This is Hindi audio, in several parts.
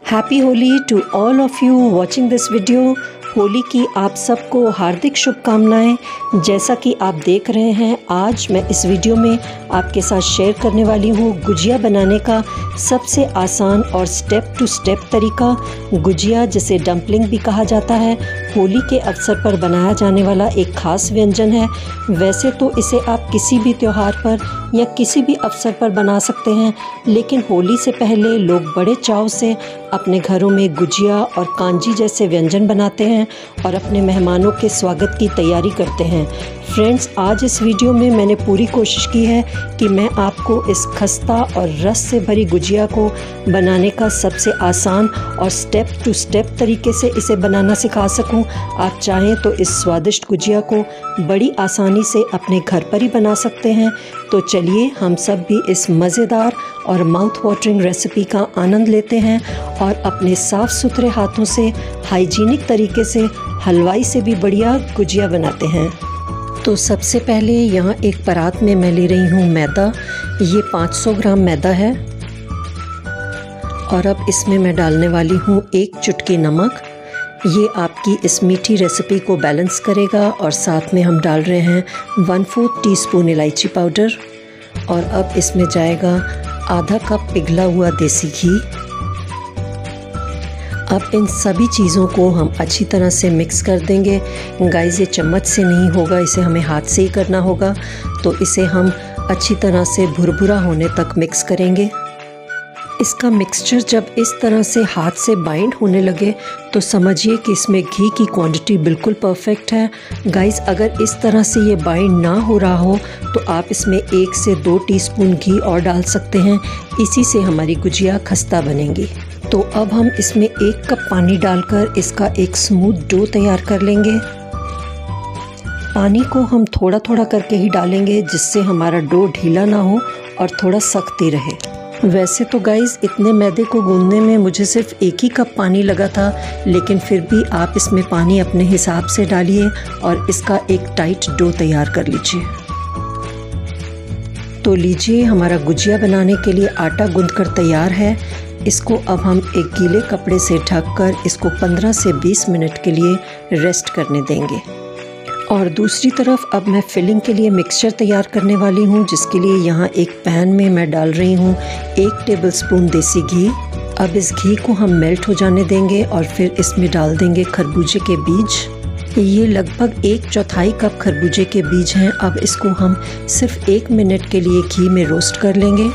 Happy Holi to all of you watching this video. Holi की आप सबको हार्दिक शुभकामनाएं। जैसा कि आप देख रहे हैं, आज मैं इस वीडियो में आपके साथ शेयर करने वाली हूँ गुजिया बनाने का सबसे आसान और स्टेप टू स्टेप तरीका। गुजिया, जिसे डम्पलिंग भी कहा जाता है, होली के अवसर पर बनाया जाने वाला एक ख़ास व्यंजन है। वैसे तो इसे आप किसी भी त्यौहार पर या किसी भी अवसर पर बना सकते हैं, लेकिन होली से पहले लोग बड़े चाव से अपने घरों में गुजिया और कांजी जैसे व्यंजन बनाते हैं और अपने मेहमानों के स्वागत की तैयारी करते हैं। फ्रेंड्स, आज इस वीडियो में मैंने पूरी कोशिश की है कि मैं आपको इस खस्ता और रस से भरी गुजिया को बनाने का सबसे आसान और स्टेप टू स्टेप तरीके से इसे बनाना सिखा सकूं। आप चाहें तो इस स्वादिष्ट गुजिया को बड़ी आसानी से अपने घर पर ही बना सकते हैं। तो चलिए हम सब भी इस मज़ेदार और माउथ वाटरिंग रेसिपी का आनंद लेते हैं और अपने साफ़ सुथरे हाथों से हाइजीनिक तरीके से हलवाई से भी बढ़िया गुजिया बनाते हैं। तो सबसे पहले यहाँ एक परात में मैं ले रही हूँ मैदा। ये 500 ग्राम मैदा है और अब इसमें मैं डालने वाली हूँ 1 चुटकी नमक। ये आपकी इस मीठी रेसिपी को बैलेंस करेगा। और साथ में हम डाल रहे हैं 1/4 टीस्पून इलायची पाउडर और अब इसमें जाएगा आधा कप पिघला हुआ देसी घी। अब इन सभी चीज़ों को हम अच्छी तरह से मिक्स कर देंगे। गाइस, ये चम्मच से नहीं होगा, इसे हमें हाथ से ही करना होगा। तो इसे हम अच्छी तरह से भुरभुरा होने तक मिक्स करेंगे। इसका मिक्सचर जब इस तरह से हाथ से बाइंड होने लगे तो समझिए कि इसमें घी की क्वांटिटी बिल्कुल परफेक्ट है। गाइस, अगर इस तरह से ये बाइंड ना हो रहा हो तो आप इसमें 1 से 2 टीस्पून घी और डाल सकते हैं। इसी से हमारी गुजिया खस्ता बनेंगी। तो अब हम इसमें 1 कप पानी डालकर इसका एक स्मूथ डो तैयार कर लेंगे। पानी को हम थोड़ा थोड़ा करके ही डालेंगे, जिससे हमारा डो ढीला ना हो और थोड़ा सख्त ही रहे। वैसे तो गाइस, इतने मैदे को गूंदने में मुझे सिर्फ 1 ही कप पानी लगा था, लेकिन फिर भी आप इसमें पानी अपने हिसाब से डालिए और इसका एक टाइट डो तैयार कर लीजिए। तो लीजिए, हमारा गुजिया बनाने के लिए आटा गूंद कर तैयार है। इसको अब हम एक गीले कपड़े से ढककर इसको 15 से 20 मिनट के लिए रेस्ट करने देंगे। और दूसरी तरफ अब मैं फिलिंग के लिए मिक्सचर तैयार करने वाली हूँ, जिसके लिए यहाँ एक पैन में मैं डाल रही हूँ 1 टेबलस्पून देसी घी। अब इस घी को हम मेल्ट हो जाने देंगे और फिर इसमें डाल देंगे खरबूजे के बीज। ये लगभग 1/4 कप खरबूजे के बीज हैं। अब इसको हम सिर्फ 1 मिनट के लिए घी में रोस्ट कर लेंगे।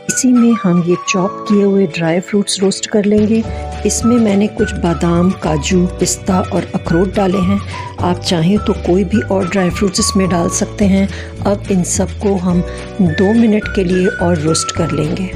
इसी में हम ये चॉप किए हुए ड्राई फ्रूट्स रोस्ट कर लेंगे। इसमें मैंने कुछ बादाम, काजू, पिस्ता और अखरोट डाले हैं। आप चाहें तो कोई भी और ड्राई फ्रूट्स इसमें डाल सकते हैं। अब इन सब को हम 2 मिनट के लिए और रोस्ट कर लेंगे।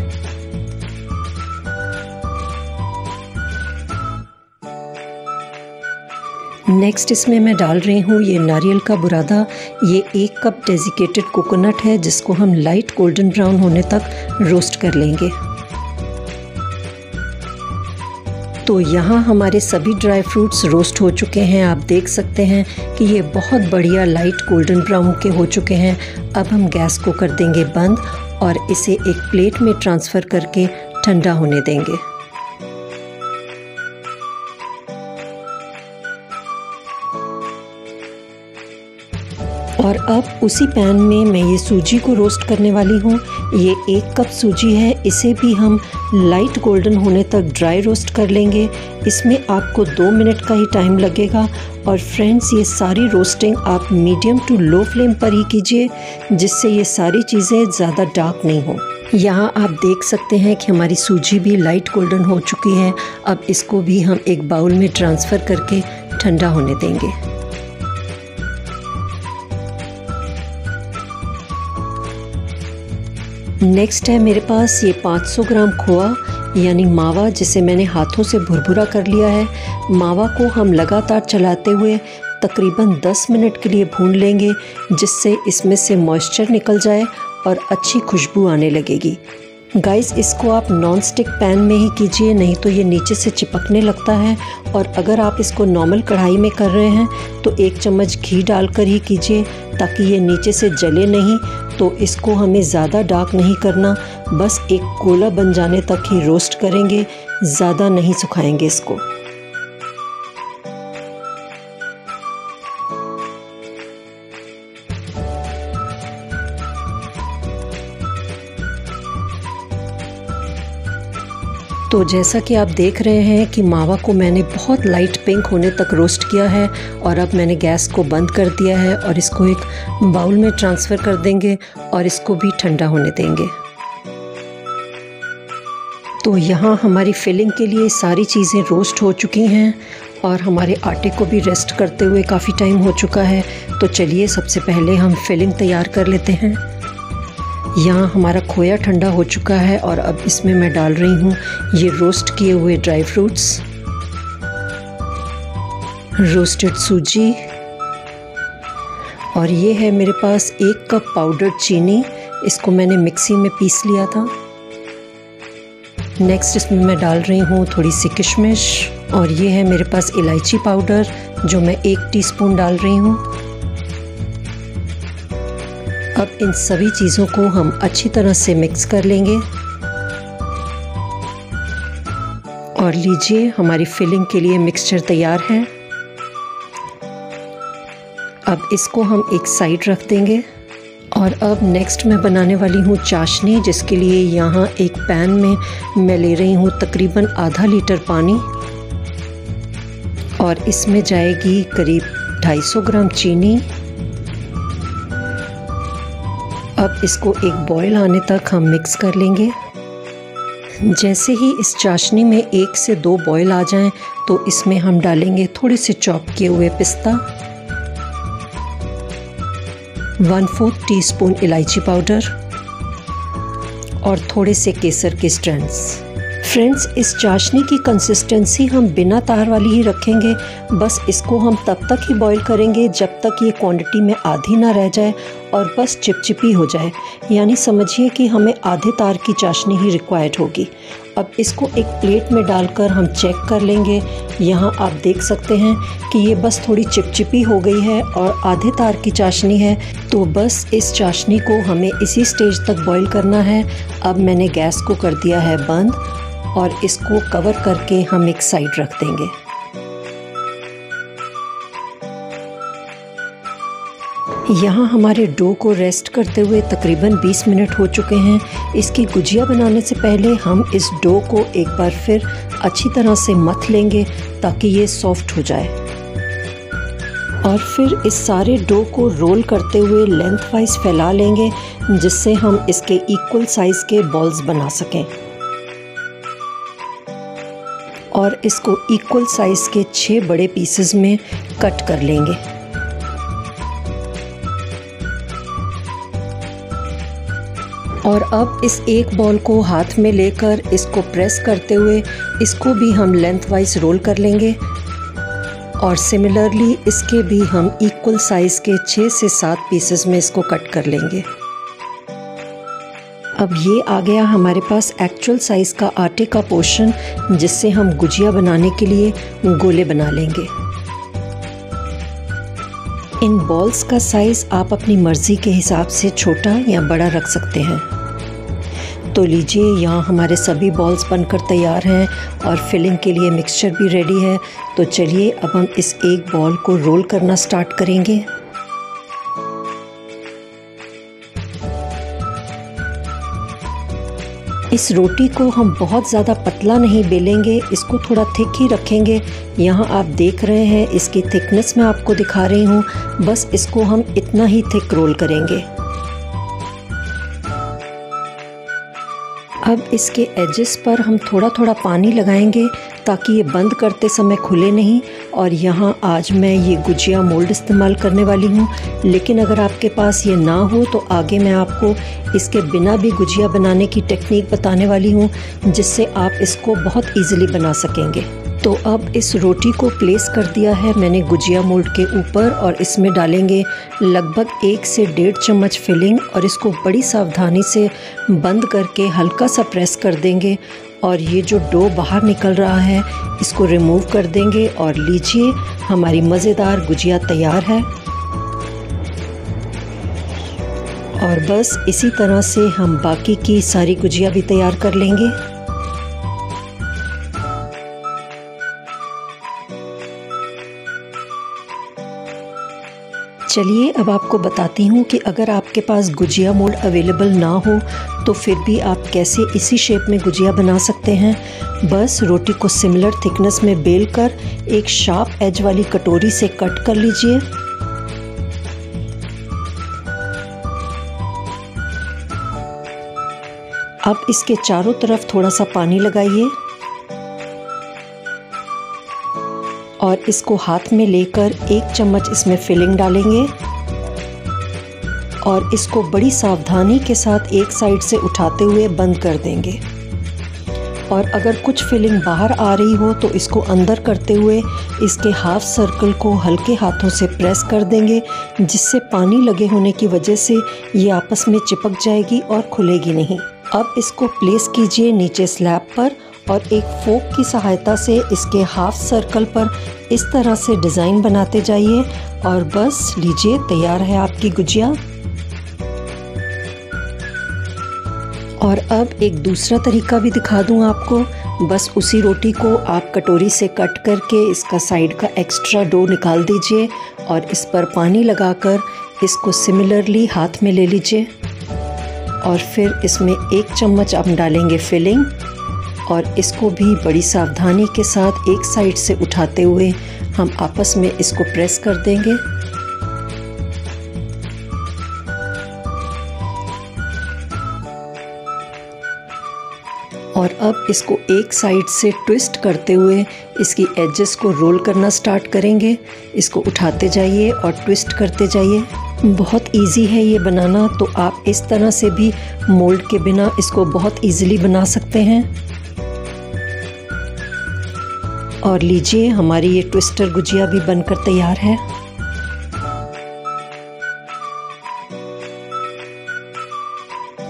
नेक्स्ट इसमें मैं डाल रही हूँ ये नारियल का बुरादा। ये 1 कप डेजिकेटेड कोकोनट है, जिसको हम लाइट गोल्डन ब्राउन होने तक रोस्ट कर लेंगे। तो यहाँ हमारे सभी ड्राई फ्रूट्स रोस्ट हो चुके हैं। आप देख सकते हैं कि ये बहुत बढ़िया लाइट गोल्डन ब्राउन के हो चुके हैं। अब हम गैस को कर देंगे बंद और इसे एक प्लेट में ट्रांसफ़र करके ठंडा होने देंगे। और अब उसी पैन में मैं ये सूजी को रोस्ट करने वाली हूँ। ये 1 कप सूजी है, इसे भी हम लाइट गोल्डन होने तक ड्राई रोस्ट कर लेंगे। इसमें आपको 2 मिनट का ही टाइम लगेगा। और फ्रेंड्स, ये सारी रोस्टिंग आप मीडियम टू लो फ्लेम पर ही कीजिए, जिससे ये सारी चीज़ें ज़्यादा डार्क नहीं हो। यहाँ आप देख सकते हैं कि हमारी सूजी भी लाइट गोल्डन हो चुकी है। अब इसको भी हम एक बाउल में ट्रांसफ़र करके ठंडा होने देंगे। नेक्स्ट है मेरे पास ये 500 ग्राम खोआ यानी मावा, जिसे मैंने हाथों से भुरभुरा कर लिया है। मावा को हम लगातार चलाते हुए तकरीबन 10 मिनट के लिए भून लेंगे, जिससे इसमें से मॉइस्चर निकल जाए और अच्छी खुशबू आने लगेगी। गाइस, इसको आप नॉन स्टिक पैन में ही कीजिए, नहीं तो ये नीचे से चिपकने लगता है। और अगर आप इसको नॉर्मल कढ़ाई में कर रहे हैं तो 1 चम्मच घी डालकर ही कीजिए, ताकि ये नीचे से जले नहीं। तो इसको हमें ज़्यादा डार्क नहीं करना, बस एक गोला बन जाने तक ही रोस्ट करेंगे, ज़्यादा नहीं सुखाएंगे इसको। तो जैसा कि आप देख रहे हैं कि मावा को मैंने बहुत लाइट पिंक होने तक रोस्ट किया है और अब मैंने गैस को बंद कर दिया है और इसको एक बाउल में ट्रांसफ़र कर देंगे और इसको भी ठंडा होने देंगे। तो यहाँ हमारी फिलिंग के लिए सारी चीज़ें रोस्ट हो चुकी हैं और हमारे आटे को भी रेस्ट करते हुए काफ़ी टाइम हो चुका है। तो चलिए सबसे पहले हम फिलिंग तैयार कर लेते हैं। यहाँ हमारा खोया ठंडा हो चुका है और अब इसमें मैं डाल रही हूँ ये रोस्ट किए हुए ड्राई फ्रूट्स, रोस्टेड सूजी, और ये है मेरे पास 1 कप पाउडर्ड चीनी। इसको मैंने मिक्सी में पीस लिया था। नेक्स्ट इसमें मैं डाल रही हूँ थोड़ी सी किशमिश और ये है मेरे पास इलायची पाउडर जो मैं 1 टीस्पून डाल रही हूँ। अब इन सभी चीज़ों को हम अच्छी तरह से मिक्स कर लेंगे और लीजिए हमारी फिलिंग के लिए मिक्सचर तैयार है। अब इसको हम एक साइड रख देंगे और अब नेक्स्ट मैं बनाने वाली हूँ चाशनी, जिसके लिए यहाँ एक पैन में मैं ले रही हूँ तकरीबन आधा लीटर पानी और इसमें जाएगी करीब 250 ग्राम चीनी। अब इसको एक बॉयल आने तक हम मिक्स कर लेंगे। जैसे ही इस चाशनी में 1 से 2 बॉयल आ जाएं तो इसमें हम डालेंगे थोड़े से चॉप किए हुए पिस्ता, 1/4 टीस्पून इलायची पाउडर और थोड़े से केसर के स्ट्रैंड्स। फ्रेंड्स, इस चाशनी की कंसिस्टेंसी हम बिना तार वाली ही रखेंगे। बस इसको हम तब तक ही बॉईल करेंगे जब तक ये क्वांटिटी में आधी ना रह जाए और बस चिपचिपी हो जाए, यानी समझिए कि हमें आधे तार की चाशनी ही रिक्वायर्ड होगी। अब इसको एक प्लेट में डालकर हम चेक कर लेंगे। यहाँ आप देख सकते हैं कि ये बस थोड़ी चिपचिपी हो गई है और आधे तार की चाशनी है। तो बस इस चाशनी को हमें इसी स्टेज तक बॉईल करना है। अब मैंने गैस को कर दिया है बंद और इसको कवर करके हम एक साइड रख देंगे। यहाँ हमारे डो को रेस्ट करते हुए तकरीबन 20 मिनट हो चुके हैं। इसकी गुजिया बनाने से पहले हम इस डो को एक बार फिर अच्छी तरह से मथ लेंगे ताकि ये सॉफ्ट हो जाए और फिर इस सारे डो को रोल करते हुए लेंथ वाइज फैला लेंगे, जिससे हम इसके इक्वल साइज़ के बॉल्स बना सकें और इसको इक्वल साइज़ के 6 बड़े पीसेस में कट कर लेंगे। और अब इस एक बॉल को हाथ में लेकर इसको प्रेस करते हुए इसको भी हम लेंथ वाइज रोल कर लेंगे और सिमिलरली इसके भी हम इक्वल साइज़ के 6 से 7 पीसेस में इसको कट कर लेंगे। अब ये आ गया हमारे पास एक्चुअल साइज़ का आटे का पोर्शन, जिससे हम गुजिया बनाने के लिए गोले बना लेंगे। इन बॉल्स का साइज़ आप अपनी मर्ज़ी के हिसाब से छोटा या बड़ा रख सकते हैं। तो लीजिए, यहाँ हमारे सभी बॉल्स बनकर तैयार हैं और फिलिंग के लिए मिक्सचर भी रेडी है। तो चलिए अब हम इस एक बॉल को रोल करना स्टार्ट करेंगे। इस रोटी को हम बहुत ज़्यादा पतला नहीं बेलेंगे, इसको थोड़ा थिक ही रखेंगे। यहाँ आप देख रहे हैं इसकी थिकनेस मैं आपको दिखा रही हूँ। बस इसको हम इतना ही थिक रोल करेंगे। अब इसके एजेस पर हम थोड़ा थोड़ा पानी लगाएंगे ताकि ये बंद करते समय खुले नहीं। और यहाँ आज मैं ये गुजिया मोल्ड इस्तेमाल करने वाली हूँ, लेकिन अगर आपके पास ये ना हो तो आगे मैं आपको इसके बिना भी गुजिया बनाने की टेक्निक बताने वाली हूँ, जिससे आप इसको बहुत इजीली बना सकेंगे। तो अब इस रोटी को प्लेस कर दिया है मैंने गुजिया मोल्ड के ऊपर और इसमें डालेंगे लगभग 1 से 1.5 चम्मच फिलिंग और इसको बड़ी सावधानी से बंद करके हल्का सा प्रेस कर देंगे और ये जो डो बाहर निकल रहा है इसको रिमूव कर देंगे और लीजिए हमारी मज़ेदार गुजिया तैयार है। और बस इसी तरह से हम बाकी की सारी गुजिया भी तैयार कर लेंगे। चलिए अब आपको बताती हूँ कि अगर आपके पास गुजिया मोल्ड अवेलेबल ना हो तो फिर भी आप कैसे इसी शेप में गुजिया बना सकते हैं। बस रोटी को सिमिलर थिकनेस में बेल कर एक शार्प एज वाली कटोरी से कट कर लीजिए। अब इसके चारों तरफ थोड़ा सा पानी लगाइए और इसको हाथ में लेकर 1 चम्मच इसमें फिलिंग डालेंगे और इसको बड़ी सावधानी के साथ एक साइड से उठाते हुए बंद कर देंगे। और अगर कुछ फिलिंग बाहर आ रही हो तो इसको अंदर करते हुए इसके हाफ सर्कल को हल्के हाथों से प्रेस कर देंगे, जिससे पानी लगे होने की वजह से ये आपस में चिपक जाएगी और खुलेगी नहीं। अब इसको प्लेस कीजिए नीचे स्लैब पर और एक फोक की सहायता से इसके हाफ सर्कल पर इस तरह से डिज़ाइन बनाते जाइए और बस लीजिए तैयार है आपकी गुजिया। और अब एक दूसरा तरीका भी दिखा दूं आपको। बस उसी रोटी को आप कटोरी से कट करके इसका साइड का एक्स्ट्रा डो निकाल दीजिए और इस पर पानी लगाकर इसको सिमिलरली हाथ में ले लीजिए और फिर इसमें 1 चम्मच आप डालेंगे फिलिंग और इसको भी बड़ी सावधानी के साथ एक साइड से उठाते हुए हम आपस में इसको प्रेस कर देंगे। और अब इसको एक साइड से ट्विस्ट करते हुए इसकी एजेस को रोल करना स्टार्ट करेंगे। इसको उठाते जाइए और ट्विस्ट करते जाइए। बहुत इजी है ये बनाना, तो आप इस तरह से भी मोल्ड के बिना इसको बहुत इजीली बना सकते हैं। और लीजिए हमारी ये ट्विस्टर गुजिया भी बनकर तैयार है।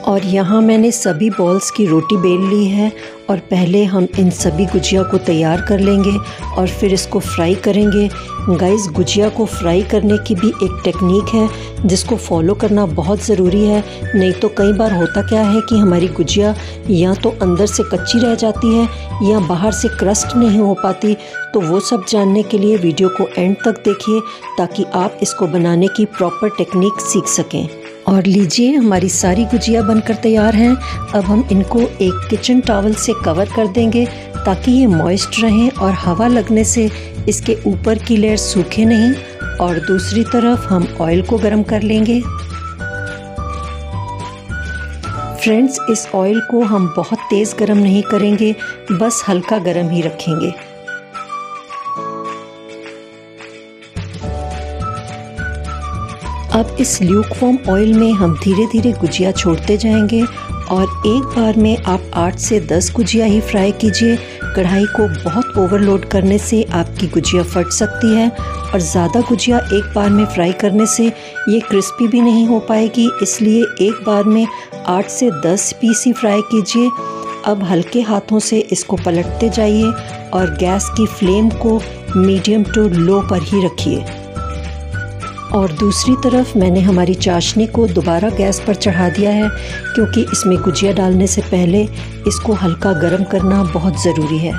और यहाँ मैंने सभी बॉल्स की रोटी बेल ली है और पहले हम इन सभी गुजिया को तैयार कर लेंगे और फिर इसको फ्राई करेंगे। गाइस, गुजिया को फ्राई करने की भी एक टेक्निक है जिसको फॉलो करना बहुत ज़रूरी है, नहीं तो कई बार होता क्या है कि हमारी गुजिया या तो अंदर से कच्ची रह जाती है या बाहर से क्रस्ट नहीं हो पाती। तो वो सब जानने के लिए वीडियो को एंड तक देखिए ताकि आप इसको बनाने की प्रॉपर टेक्निक सीख सकें। और लीजिए हमारी सारी गुजिया बनकर तैयार हैं। अब हम इनको एक किचन टॉवल से कवर कर देंगे ताकि ये मॉइस्ट रहें और हवा लगने से इसके ऊपर की लेयर सूखे नहीं। और दूसरी तरफ हम ऑयल को गरम कर लेंगे। फ्रेंड्स, इस ऑयल को हम बहुत तेज़ गरम नहीं करेंगे, बस हल्का गरम ही रखेंगे। अब इस ल्यूकवार्म ऑयल में हम धीरे धीरे गुजिया छोड़ते जाएंगे और एक बार में आप 8 से 10 गुजिया ही फ्राई कीजिए। कढ़ाई को बहुत ओवरलोड करने से आपकी गुजिया फट सकती है और ज़्यादा गुजिया एक बार में फ्राई करने से ये क्रिस्पी भी नहीं हो पाएगी, इसलिए एक बार में 8 से 10 पीस ही फ्राई कीजिए। अब हल्के हाथों से इसको पलटते जाइए और गैस की फ्लेम को मीडियम टू लो पर ही रखिए। और दूसरी तरफ मैंने हमारी चाशनी को दोबारा गैस पर चढ़ा दिया है, क्योंकि इसमें गुजिया डालने से पहले इसको हल्का गर्म करना बहुत ज़रूरी है।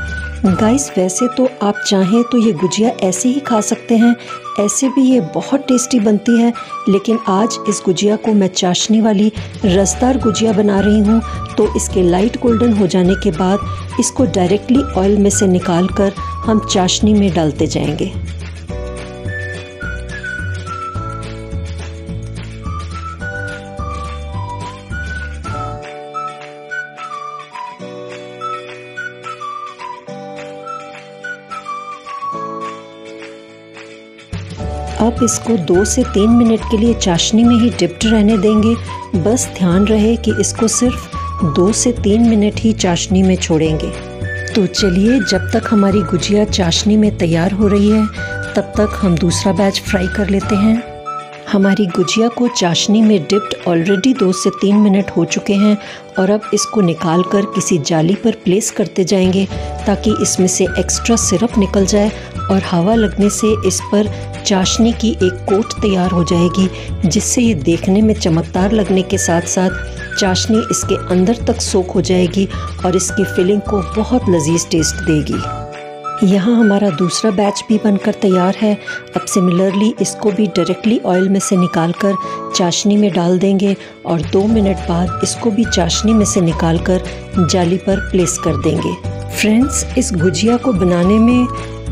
गाइस, वैसे तो आप चाहें तो ये गुजिया ऐसे ही खा सकते हैं, ऐसे भी ये बहुत टेस्टी बनती है, लेकिन आज इस गुजिया को मैं चाशनी वाली रसदार गुजिया बना रही हूँ। तो इसके लाइट गोल्डन हो जाने के बाद इसको डायरेक्टली ऑयल में से निकाल कर हम चाशनी में डालते जाएंगे। अब इसको 2 से 3 मिनट के लिए चाशनी में ही डिप्ड रहने देंगे। बस ध्यान रहे कि इसको सिर्फ 2 से 3 मिनट ही चाशनी में छोड़ेंगे। तो चलिए, जब तक हमारी गुजिया चाशनी में तैयार हो रही है तब तक हम दूसरा बैच फ्राई कर लेते हैं। हमारी गुजिया को चाशनी में डिप्ड ऑलरेडी 2 से 3 मिनट हो चुके हैं और अब इसको निकाल कर किसी जाली पर प्लेस करते जाएंगे ताकि इसमें से एक्स्ट्रा सिरप निकल जाए और हवा लगने से इस पर चाशनी की एक कोट तैयार हो जाएगी, जिससे ये देखने में चमकदार लगने के साथ साथ चाशनी इसके अंदर तक सोख हो जाएगी और इसकी फिलिंग को बहुत लजीज टेस्ट देगी। यहाँ हमारा दूसरा बैच भी बनकर तैयार है। अब सिमिलरली इसको भी डायरेक्टली ऑयल में से निकालकर चाशनी में डाल देंगे और 2 मिनट बाद इसको भी चाशनी में से निकालकर जाली पर प्लेस कर देंगे। फ्रेंड्स, इस गुजिया को बनाने में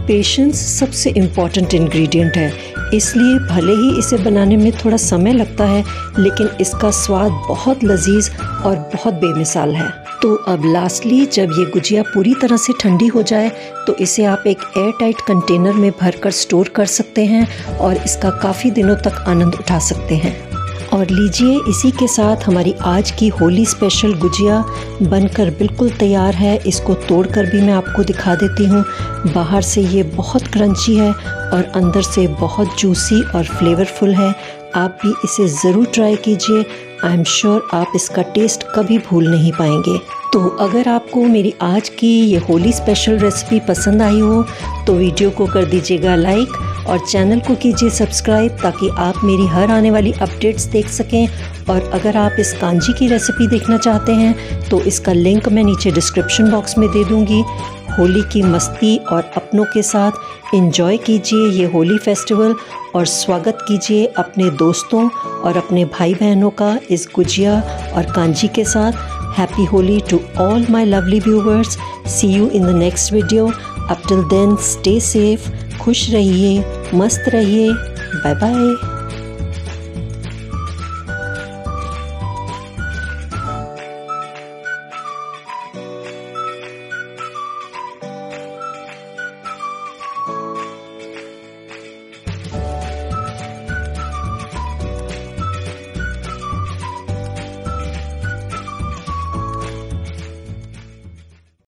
पेशेंस सबसे इम्पॉर्टेंट इंग्रेडिएंट है, इसलिए भले ही इसे बनाने में थोड़ा समय लगता है लेकिन इसका स्वाद बहुत लजीज और बहुत बेमिसाल है। तो अब लास्टली जब ये गुजिया पूरी तरह से ठंडी हो जाए तो इसे आप एक एयर टाइट कंटेनर में भरकर स्टोर कर सकते हैं और इसका काफ़ी दिनों तक आनंद उठा सकते हैं। और लीजिए, इसी के साथ हमारी आज की होली स्पेशल गुजिया बनकर बिल्कुल तैयार है। इसको तोड़कर भी मैं आपको दिखा देती हूँ। बाहर से ये बहुत क्रंची है और अंदर से बहुत जूसी और फ्लेवरफुल है। आप भी इसे ज़रूर ट्राई कीजिए। आई एम श्योर आप इसका टेस्ट कभी भूल नहीं पाएंगे। तो अगर आपको मेरी आज की ये होली स्पेशल रेसिपी पसंद आई हो तो वीडियो को कर दीजिएगा लाइक और चैनल को कीजिए सब्सक्राइब ताकि आप मेरी हर आने वाली अपडेट्स देख सकें। और अगर आप इस कांजी की रेसिपी देखना चाहते हैं तो इसका लिंक मैं नीचे डिस्क्रिप्शन बॉक्स में दे दूँगी। होली की मस्ती और अपनों के साथ एंजॉय कीजिए ये होली फेस्टिवल और स्वागत कीजिए अपने दोस्तों और अपने भाई बहनों का इस गुजिया और कांजी के साथ। Happy Holi to all my lovely viewers. See you in the next video. Up till then stay safe, खुश रहिए, मस्त रहिए। Bye bye.